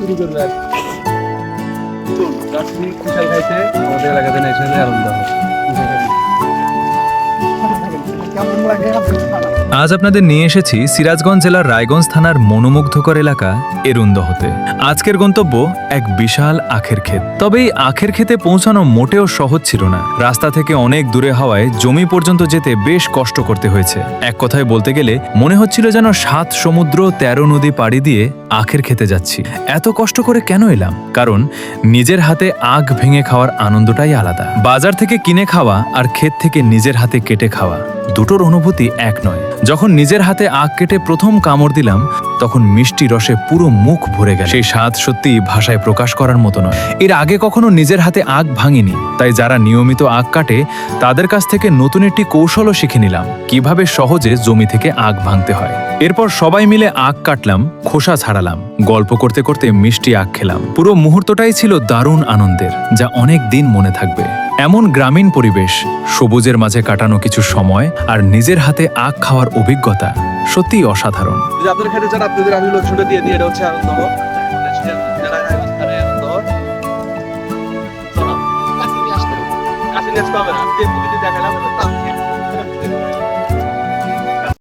চুরি করবে আর যাচ্ছি কুশাল খাইতে আমাদের এলাকাতে ন্যাশনাল আনন্দ হয় কেমন লাগে আজ আপনাদের নিয়ে এসেছি সিরাজগঞ্জ জেলার রায়গঞ্জ থানার মনোমুগ্ধকর এলাকা এরুন্দহতে। আজকের গন্তব্য এক বিশাল আখের ক্ষেত। তবে এই আখের ক্ষেতে পৌঁছানো মোটেও সহজ ছিল না। রাস্তা থেকে অনেক দূরে হওয়ায় জমি পর্যন্ত যেতে বেশ কষ্ট করতে হয়েছে। এক কথায় বলতে গেলে মনে হচ্ছিল যেন 7 সমুদ্র 13 নদী পাড়ি দিয়ে আখের খেতে যাচ্ছি। এত কষ্ট করে কেন এলাম? কারণ নিজের হাতে আখ ভেঙে খাওয়ার আনন্দটাই আলাদা। বাজার থেকে কিনে খাওয়া আর ক্ষেত থেকে নিজের হাতে কেটে খাওয়া দুটোর অনুভূতি এক নয়। যখন নিজের হাতে আখ কেটে প্রথম কামড় দিলাম তখন মিষ্টি রসে পুরো মুখ ভরে গেল। সেই স্বাদ সত্যি ভাষায় প্রকাশ করার মতো নয়। এর আগে কখনো নিজের হাতে আখ ভাঙিনি, তাই যারা নিয়মিত আখ কাটে তাদের কাছ থেকে নতুন একটি কৌশলও শিখে নিলাম, কিভাবে সহজে জমি থেকে আখ ভাঙতে হয়। এরপর সবাই মিলে আখ কাটলাম, খোসা ছাড়ালাম, গল্প করতে করতে মিষ্টি আখ খেলাম। পুরো মুহূর্তটাই ছিল দারুণ আনন্দের, যা অনেক দিন মনে থাকবে। এমন গ্রামীণ পরিবেশ, সবুজের মাঝে কাটানো কিছু সময় আর নিজের হাতে আখ খাওয়ার অভিজ্ঞতা সত্যিই অসাধারণ। যদি আপনাদের খেতে চান আপনাদের আমি লোকশনটা দিয়ে দিই। এটা হচ্ছে আনন্দ কাছে নেক্সট পাবে না, দেখালাম